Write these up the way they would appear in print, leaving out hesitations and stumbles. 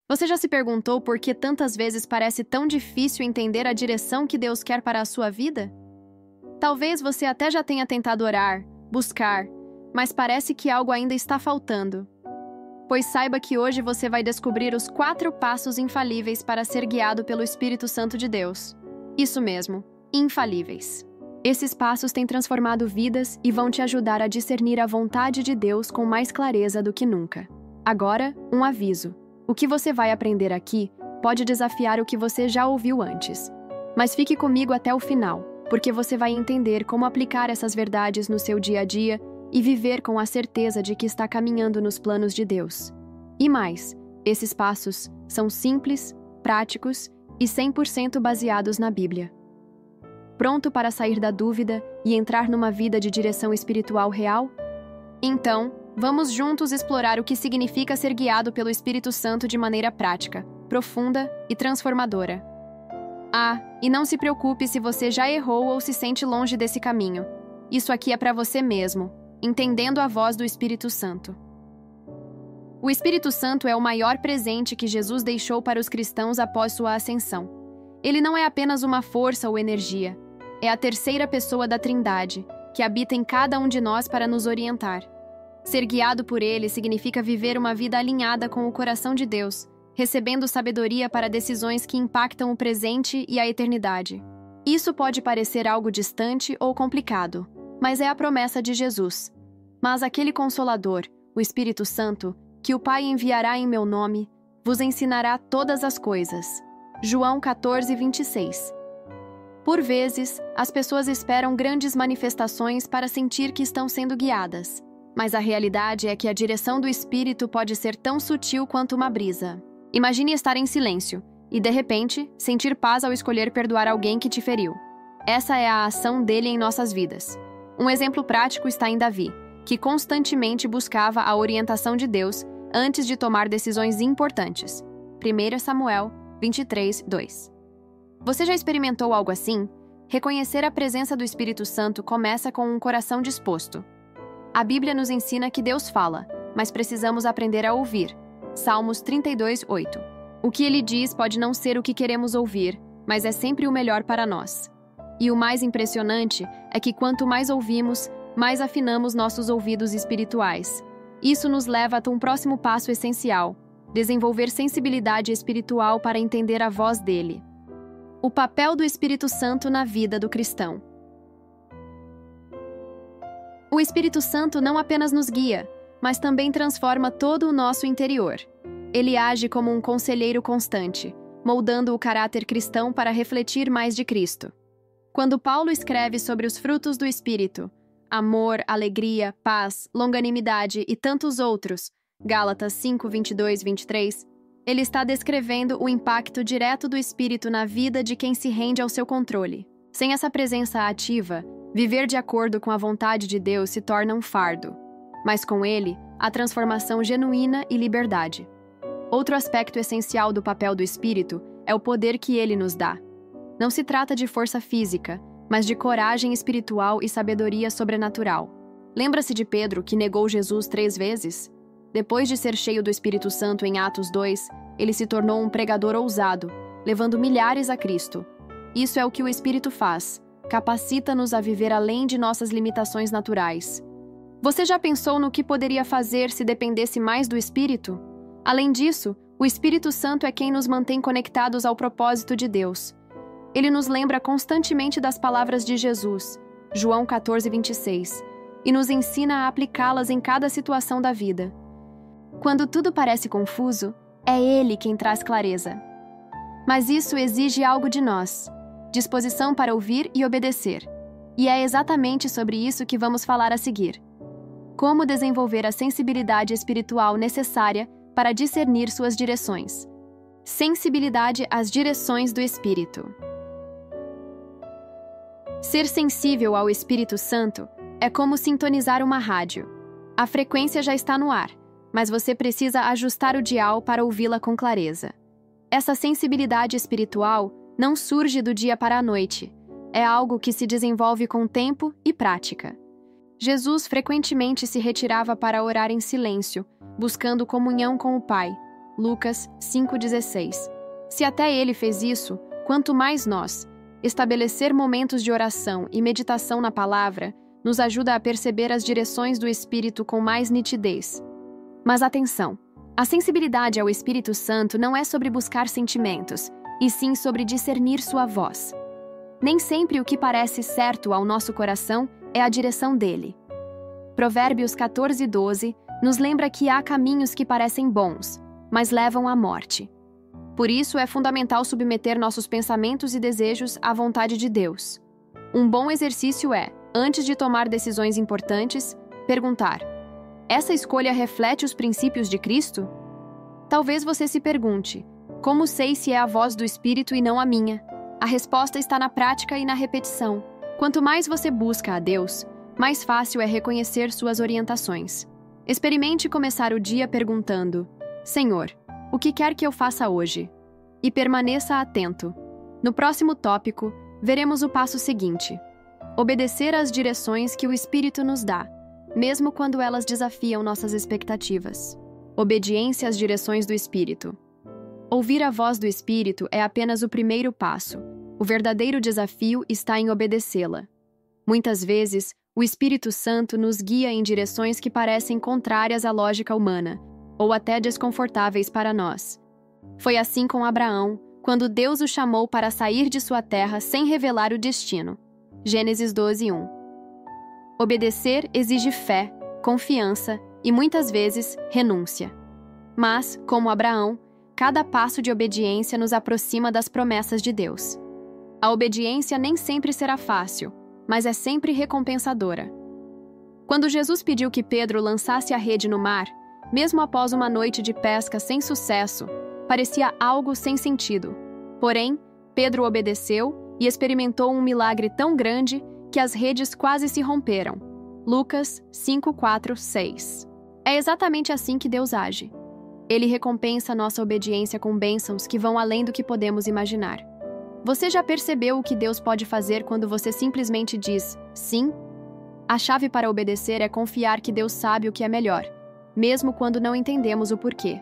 Você já se perguntou por que tantas vezes parece tão difícil entender a direção que Deus quer para a sua vida? Talvez você até já tenha tentado orar, buscar, mas parece que algo ainda está faltando. Pois saiba que hoje você vai descobrir os 4 passos infalíveis para ser guiado pelo Espírito Santo de Deus. Isso mesmo, infalíveis. Esses passos têm transformado vidas e vão te ajudar a discernir a vontade de Deus com mais clareza do que nunca. Agora, um aviso. O que você vai aprender aqui pode desafiar o que você já ouviu antes. Mas fique comigo até o final, porque você vai entender como aplicar essas verdades no seu dia a dia e viver com a certeza de que está caminhando nos planos de Deus. E mais, esses passos são simples, práticos e 100% baseados na Bíblia. Pronto para sair da dúvida e entrar numa vida de direção espiritual real? Então, vamos juntos explorar o que significa ser guiado pelo Espírito Santo de maneira prática, profunda e transformadora. E não se preocupe se você já errou ou se sente longe desse caminho. Isso aqui é para você mesmo, entendendo a voz do Espírito Santo. O Espírito Santo é o maior presente que Jesus deixou para os cristãos após sua ascensão. Ele não é apenas uma força ou energia, é a terceira pessoa da Trindade, que habita em cada um de nós para nos orientar. Ser guiado por ele significa viver uma vida alinhada com o coração de Deus, recebendo sabedoria para decisões que impactam o presente e a eternidade. Isso pode parecer algo distante ou complicado, mas é a promessa de Jesus. Mas aquele Consolador, o Espírito Santo, que o Pai enviará em meu nome, vos ensinará todas as coisas. João 14:26. Por vezes, as pessoas esperam grandes manifestações para sentir que estão sendo guiadas. Mas a realidade é que a direção do Espírito pode ser tão sutil quanto uma brisa. Imagine estar em silêncio e, de repente, sentir paz ao escolher perdoar alguém que te feriu. Essa é a ação dele em nossas vidas. Um exemplo prático está em Davi, que constantemente buscava a orientação de Deus antes de tomar decisões importantes. 1 Samuel 23:2. Você já experimentou algo assim? Reconhecer a presença do Espírito Santo começa com um coração disposto. A Bíblia nos ensina que Deus fala, mas precisamos aprender a ouvir. Salmos 32:8. O que ele diz pode não ser o que queremos ouvir, mas é sempre o melhor para nós. E o mais impressionante é que quanto mais ouvimos, mais afinamos nossos ouvidos espirituais. Isso nos leva a um próximo passo essencial: desenvolver sensibilidade espiritual para entender a voz dele. O papel do Espírito Santo na vida do cristão. O Espírito Santo não apenas nos guia, mas também transforma todo o nosso interior. Ele age como um conselheiro constante, moldando o caráter cristão para refletir mais de Cristo. Quando Paulo escreve sobre os frutos do Espírito, amor, alegria, paz, longanimidade e tantos outros, Gálatas 5:22-23, ele está descrevendo o impacto direto do Espírito na vida de quem se rende ao seu controle. Sem essa presença ativa, viver de acordo com a vontade de Deus se torna um fardo. Mas com ele, a transformação genuína e liberdade. Outro aspecto essencial do papel do Espírito é o poder que ele nos dá. Não se trata de força física, mas de coragem espiritual e sabedoria sobrenatural. Lembra-se de Pedro, que negou Jesus 3 vezes? Depois de ser cheio do Espírito Santo em Atos 2, ele se tornou um pregador ousado, levando milhares a Cristo. Isso é o que o Espírito faz, capacita-nos a viver além de nossas limitações naturais. Você já pensou no que poderia fazer se dependesse mais do Espírito? Além disso, o Espírito Santo é quem nos mantém conectados ao propósito de Deus. Ele nos lembra constantemente das palavras de Jesus, João 14:26, e nos ensina a aplicá-las em cada situação da vida. Quando tudo parece confuso, é Ele quem traz clareza. Mas isso exige algo de nós: disposição para ouvir e obedecer. E é exatamente sobre isso que vamos falar a seguir. Como desenvolver a sensibilidade espiritual necessária para discernir suas direções. Sensibilidade às direções do Espírito. Ser sensível ao Espírito Santo é como sintonizar uma rádio. A frequência já está no ar, mas você precisa ajustar o dial para ouvi-la com clareza. Essa sensibilidade espiritual não surge do dia para a noite. É algo que se desenvolve com tempo e prática. Jesus frequentemente se retirava para orar em silêncio, buscando comunhão com o Pai. Lucas 5,16. Se até ele fez isso, quanto mais nós. Estabelecer momentos de oração e meditação na palavra nos ajuda a perceber as direções do Espírito com mais nitidez. Mas atenção! A sensibilidade ao Espírito Santo não é sobre buscar sentimentos, e sim sobre discernir sua voz. Nem sempre o que parece certo ao nosso coração é a direção dele. Provérbios 14:12 nos lembra que há caminhos que parecem bons, mas levam à morte. Por isso é fundamental submeter nossos pensamentos e desejos à vontade de Deus. Um bom exercício é, antes de tomar decisões importantes, perguntar: essa escolha reflete os princípios de Cristo? Talvez você se pergunte: como sei se é a voz do Espírito e não a minha? A resposta está na prática e na repetição. Quanto mais você busca a Deus, mais fácil é reconhecer suas orientações. Experimente começar o dia perguntando: Senhor, o que quer que eu faça hoje? E permaneça atento. No próximo tópico, veremos o passo seguinte: obedecer às direções que o Espírito nos dá, mesmo quando elas desafiam nossas expectativas. Obediência às direções do Espírito. Ouvir a voz do Espírito é apenas o primeiro passo. O verdadeiro desafio está em obedecê-la. Muitas vezes, o Espírito Santo nos guia em direções que parecem contrárias à lógica humana, ou até desconfortáveis para nós. Foi assim com Abraão, quando Deus o chamou para sair de sua terra sem revelar o destino. Gênesis 12:1. Obedecer exige fé, confiança e, muitas vezes, renúncia. Mas, como Abraão, cada passo de obediência nos aproxima das promessas de Deus. A obediência nem sempre será fácil, mas é sempre recompensadora. Quando Jesus pediu que Pedro lançasse a rede no mar, mesmo após uma noite de pesca sem sucesso, parecia algo sem sentido. Porém, Pedro obedeceu e experimentou um milagre tão grande que as redes quase se romperam. Lucas 5:4-6. É exatamente assim que Deus age. Ele recompensa nossa obediência com bênçãos que vão além do que podemos imaginar. Você já percebeu o que Deus pode fazer quando você simplesmente diz sim? A chave para obedecer é confiar que Deus sabe o que é melhor, mesmo quando não entendemos o porquê.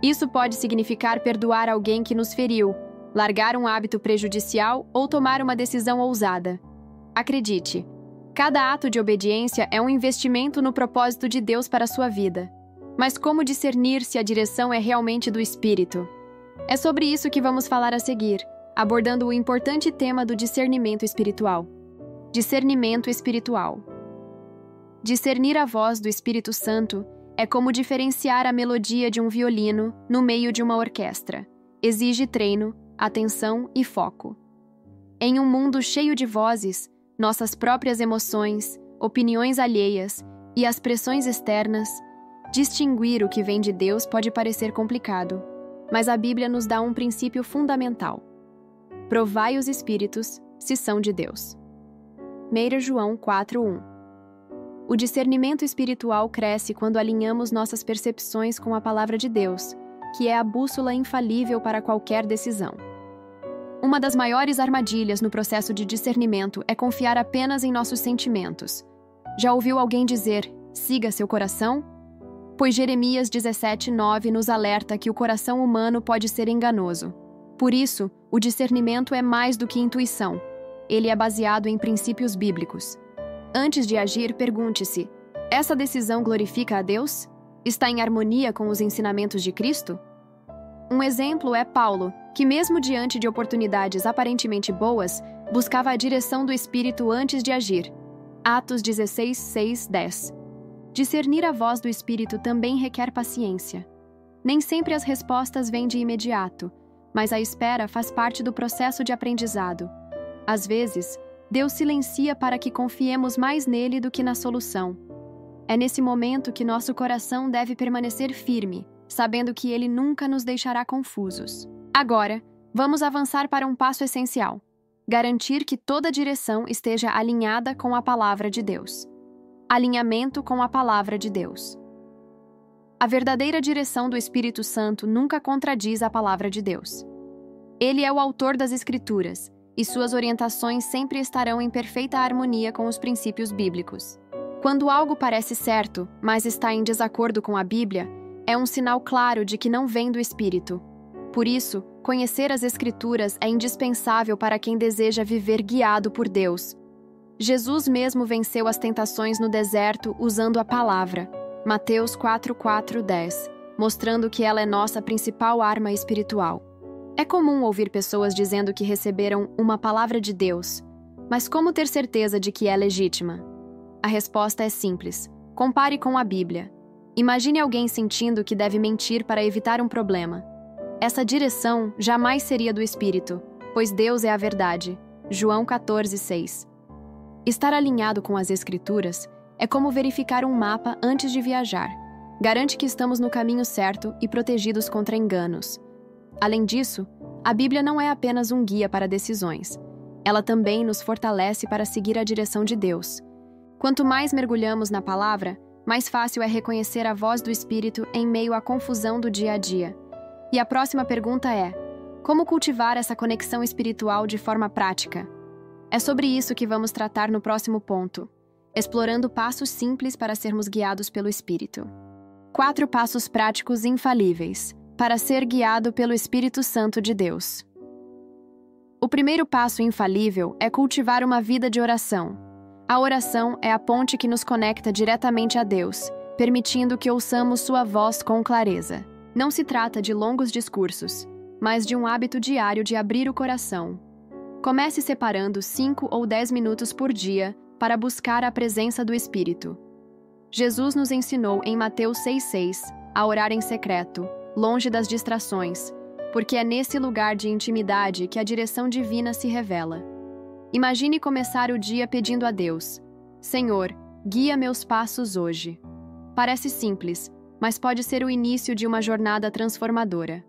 Isso pode significar perdoar alguém que nos feriu, largar um hábito prejudicial ou tomar uma decisão ousada. Acredite, cada ato de obediência é um investimento no propósito de Deus para a sua vida. Mas como discernir se a direção é realmente do Espírito? É sobre isso que vamos falar a seguir, abordando o importante tema do discernimento espiritual. Discernimento espiritual. Discernir a voz do Espírito Santo é como diferenciar a melodia de um violino no meio de uma orquestra. Exige treino, atenção e foco. Em um mundo cheio de vozes, nossas próprias emoções, opiniões alheias e as pressões externas, distinguir o que vem de Deus pode parecer complicado, mas a Bíblia nos dá um princípio fundamental. Provai os espíritos, se são de Deus. 1 João 4:1. O discernimento espiritual cresce quando alinhamos nossas percepções com a palavra de Deus, que é a bússola infalível para qualquer decisão. Uma das maiores armadilhas no processo de discernimento é confiar apenas em nossos sentimentos. Já ouviu alguém dizer, siga seu coração? Pois Jeremias 17:9 nos alerta que o coração humano pode ser enganoso. Por isso, o discernimento é mais do que intuição. Ele é baseado em princípios bíblicos. Antes de agir, pergunte-se: essa decisão glorifica a Deus? Está em harmonia com os ensinamentos de Cristo? Um exemplo é Paulo, que mesmo diante de oportunidades aparentemente boas, buscava a direção do Espírito antes de agir. Atos 16:6-10. Discernir a voz do Espírito também requer paciência. Nem sempre as respostas vêm de imediato, mas a espera faz parte do processo de aprendizado. Às vezes, Deus silencia para que confiemos mais nele do que na solução. É nesse momento que nosso coração deve permanecer firme, sabendo que ele nunca nos deixará confusos. Agora, vamos avançar para um passo essencial: garantir que toda direção esteja alinhada com a palavra de Deus. Alinhamento com a palavra de Deus. A verdadeira direção do Espírito Santo nunca contradiz a palavra de Deus. Ele é o autor das Escrituras, e suas orientações sempre estarão em perfeita harmonia com os princípios bíblicos. Quando algo parece certo, mas está em desacordo com a Bíblia, é um sinal claro de que não vem do Espírito. Por isso, conhecer as Escrituras é indispensável para quem deseja viver guiado por Deus. Jesus mesmo venceu as tentações no deserto usando a palavra, Mateus 4:4-10, mostrando que ela é nossa principal arma espiritual. É comum ouvir pessoas dizendo que receberam uma palavra de Deus, mas como ter certeza de que é legítima? A resposta é simples: compare com a Bíblia. Imagine alguém sentindo que deve mentir para evitar um problema. Essa direção jamais seria do Espírito, pois Deus é a verdade. João 14:6. Estar alinhado com as Escrituras é como verificar um mapa antes de viajar. Garante que estamos no caminho certo e protegidos contra enganos. Além disso, a Bíblia não é apenas um guia para decisões. Ela também nos fortalece para seguir a direção de Deus. Quanto mais mergulhamos na palavra, mais fácil é reconhecer a voz do Espírito em meio à confusão do dia a dia. E a próxima pergunta é: como cultivar essa conexão espiritual de forma prática? É sobre isso que vamos tratar no próximo ponto, explorando passos simples para sermos guiados pelo Espírito. 4 passos práticos infalíveis para ser guiado pelo Espírito Santo de Deus. O primeiro passo infalível é cultivar uma vida de oração. A oração é a ponte que nos conecta diretamente a Deus, permitindo que ouçamos sua voz com clareza. Não se trata de longos discursos, mas de um hábito diário de abrir o coração. Comece separando 5 ou 10 minutos por dia para buscar a presença do Espírito. Jesus nos ensinou em Mateus 6,6 a orar em secreto, longe das distrações, porque é nesse lugar de intimidade que a direção divina se revela. Imagine começar o dia pedindo a Deus: Senhor, guia meus passos hoje. Parece simples, mas pode ser o início de uma jornada transformadora.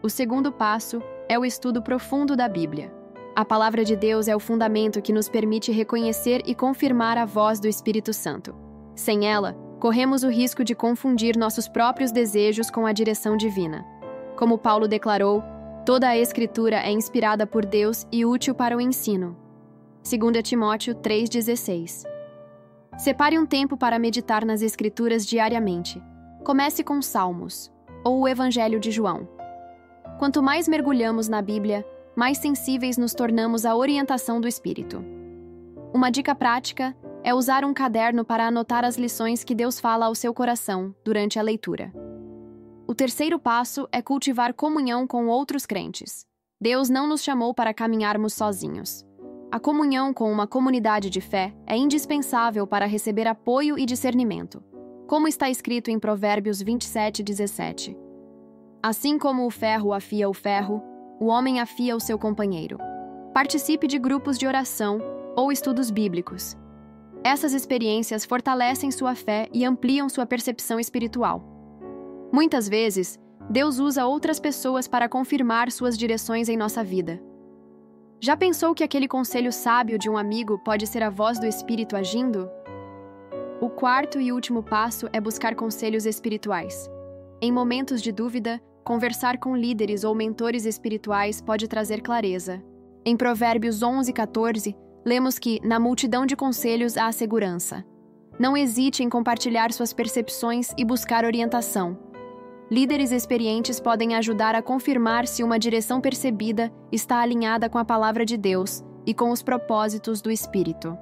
O segundo passo é o estudo profundo da Bíblia. A palavra de Deus é o fundamento que nos permite reconhecer e confirmar a voz do Espírito Santo. Sem ela, corremos o risco de confundir nossos próprios desejos com a direção divina. Como Paulo declarou, toda a Escritura é inspirada por Deus e útil para o ensino. 2 Timóteo 3,16. Separe um tempo para meditar nas Escrituras diariamente. Comece com Salmos, ou o Evangelho de João. Quanto mais mergulhamos na Bíblia, mais sensíveis nos tornamos à orientação do Espírito. Uma dica prática é usar um caderno para anotar as lições que Deus fala ao seu coração durante a leitura. O terceiro passo é cultivar comunhão com outros crentes. Deus não nos chamou para caminharmos sozinhos. A comunhão com uma comunidade de fé é indispensável para receber apoio e discernimento, como está escrito em Provérbios 27:17. Assim como o ferro afia o ferro, o homem afia o seu companheiro. Participe de grupos de oração ou estudos bíblicos. Essas experiências fortalecem sua fé e ampliam sua percepção espiritual. Muitas vezes, Deus usa outras pessoas para confirmar suas direções em nossa vida. Já pensou que aquele conselho sábio de um amigo pode ser a voz do Espírito agindo? O quarto e último passo é buscar conselhos espirituais. Em momentos de dúvida, conversar com líderes ou mentores espirituais pode trazer clareza. Em Provérbios 11:14, lemos que, na multidão de conselhos há segurança. Não hesite em compartilhar suas percepções e buscar orientação. Líderes experientes podem ajudar a confirmar se uma direção percebida está alinhada com a palavra de Deus e com os propósitos do Espírito.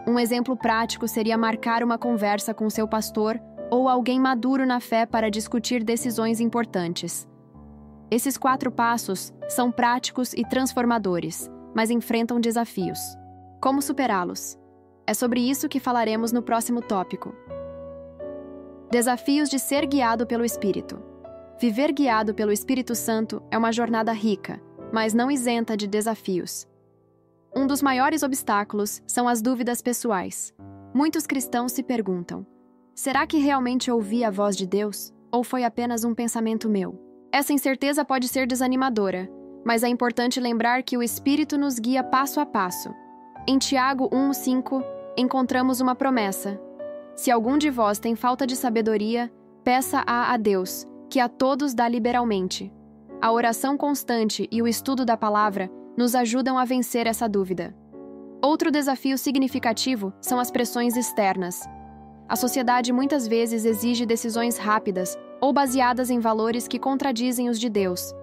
Um exemplo prático seria marcar uma conversa com seu pastor ou alguém maduro na fé para discutir decisões importantes. Esses 4 passos são práticos e transformadores, mas enfrentam desafios. Como superá-los? É sobre isso que falaremos no próximo tópico. Desafios de ser guiado pelo Espírito. Viver guiado pelo Espírito Santo é uma jornada rica, mas não isenta de desafios. Um dos maiores obstáculos são as dúvidas pessoais. Muitos cristãos se perguntam: será que realmente ouvi a voz de Deus? Ou foi apenas um pensamento meu? Essa incerteza pode ser desanimadora, mas é importante lembrar que o Espírito nos guia passo a passo. Em Tiago 1:5, encontramos uma promessa: se algum de vós tem falta de sabedoria, peça-a a Deus, que a todos dá liberalmente. A oração constante e o estudo da palavra nos ajudam a vencer essa dúvida. Outro desafio significativo são as pressões externas. A sociedade muitas vezes exige decisões rápidas ou baseadas em valores que contradizem os de Deus.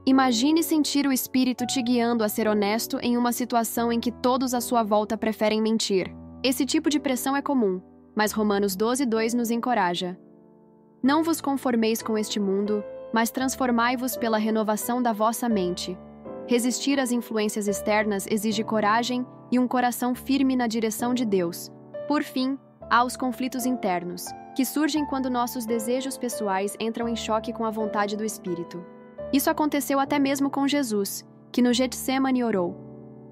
Imagine sentir o Espírito te guiando a ser honesto em uma situação em que todos à sua volta preferem mentir. Esse tipo de pressão é comum, mas Romanos 12:2 nos encoraja. Não vos conformeis com este mundo, mas transformai-vos pela renovação da vossa mente. Resistir às influências externas exige coragem e um coração firme na direção de Deus. Por fim, há os conflitos internos, que surgem quando nossos desejos pessoais entram em choque com a vontade do Espírito. Isso aconteceu até mesmo com Jesus, que no Getsêmani orou: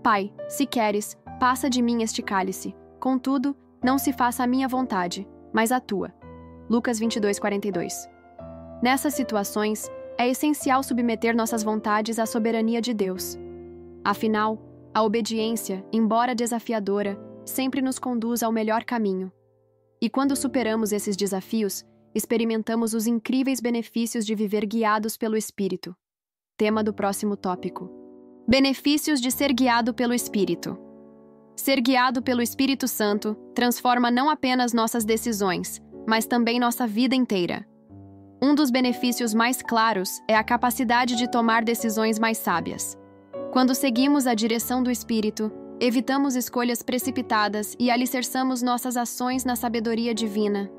Pai, se queres, passa de mim este cálice. Contudo, não se faça a minha vontade, mas a tua. Lucas 22:42. Nessas situações, é essencial submeter nossas vontades à soberania de Deus. Afinal, a obediência, embora desafiadora, sempre nos conduz ao melhor caminho. E quando superamos esses desafios, experimentamos os incríveis benefícios de viver guiados pelo Espírito. Tema do próximo tópico: benefícios de ser guiado pelo Espírito. Ser guiado pelo Espírito Santo transforma não apenas nossas decisões, mas também nossa vida inteira. Um dos benefícios mais claros é a capacidade de tomar decisões mais sábias. Quando seguimos a direção do Espírito, evitamos escolhas precipitadas e alicerçamos nossas ações na sabedoria divina.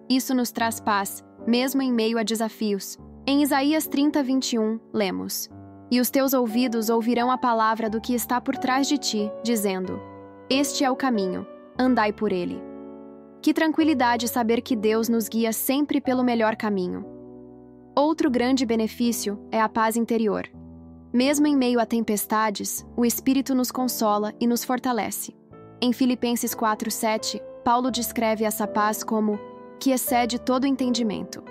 Isso nos traz paz, mesmo em meio a desafios. Em Isaías 30:21, lemos: E os teus ouvidos ouvirão a palavra do que está por trás de ti, dizendo: Este é o caminho, andai por ele. Que tranquilidade saber que Deus nos guia sempre pelo melhor caminho. Outro grande benefício é a paz interior. Mesmo em meio a tempestades, o Espírito nos consola e nos fortalece. Em Filipenses 4:7, Paulo descreve essa paz como que excede todo entendimento.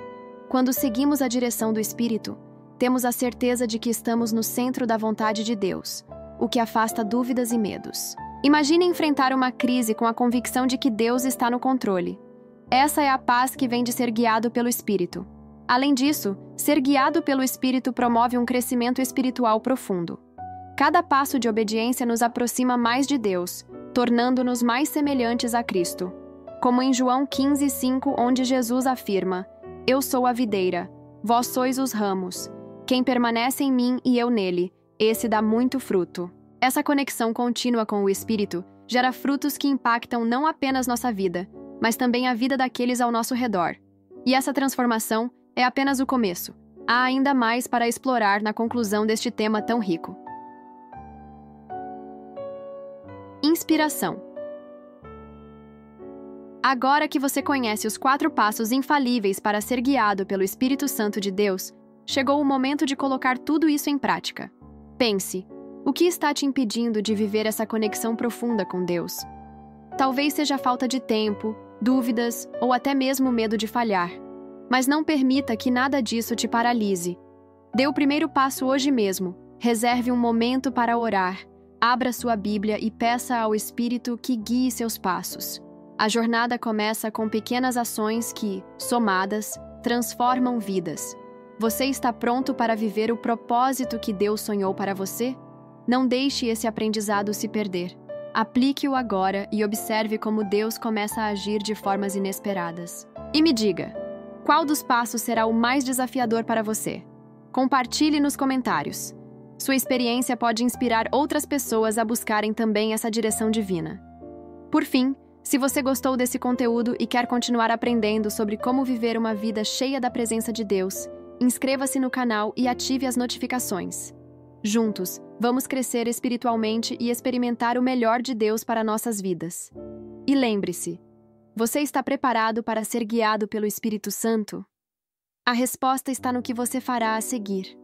Quando seguimos a direção do Espírito, temos a certeza de que estamos no centro da vontade de Deus, o que afasta dúvidas e medos. Imagine enfrentar uma crise com a convicção de que Deus está no controle. Essa é a paz que vem de ser guiado pelo Espírito. Além disso, ser guiado pelo Espírito promove um crescimento espiritual profundo. Cada passo de obediência nos aproxima mais de Deus, tornando-nos mais semelhantes a Cristo. Como em João 15:5, onde Jesus afirma: Eu sou a videira, vós sois os ramos. Quem permanece em mim e eu nele, esse dá muito fruto. Essa conexão contínua com o Espírito gera frutos que impactam não apenas nossa vida, mas também a vida daqueles ao nosso redor. E essa transformação é apenas o começo. Há ainda mais para explorar na conclusão deste tema tão rico. Inspiração. Agora que você conhece os 4 passos infalíveis para ser guiado pelo Espírito Santo de Deus, chegou o momento de colocar tudo isso em prática. Pense: o que está te impedindo de viver essa conexão profunda com Deus? Talvez seja falta de tempo, dúvidas ou até mesmo medo de falhar. Mas não permita que nada disso te paralise. Dê o primeiro passo hoje mesmo. Reserve um momento para orar. Abra sua Bíblia e peça ao Espírito que guie seus passos. A jornada começa com pequenas ações que, somadas, transformam vidas. Você está pronto para viver o propósito que Deus sonhou para você? Não deixe esse aprendizado se perder. Aplique-o agora e observe como Deus começa a agir de formas inesperadas. E me diga, qual dos passos será o mais desafiador para você? Compartilhe nos comentários. Sua experiência pode inspirar outras pessoas a buscarem também essa direção divina. Por fim, se você gostou desse conteúdo e quer continuar aprendendo sobre como viver uma vida cheia da presença de Deus, inscreva-se no canal e ative as notificações. Juntos, vamos crescer espiritualmente e experimentar o melhor de Deus para nossas vidas. E lembre-se, você está preparado para ser guiado pelo Espírito Santo? A resposta está no que você fará a seguir.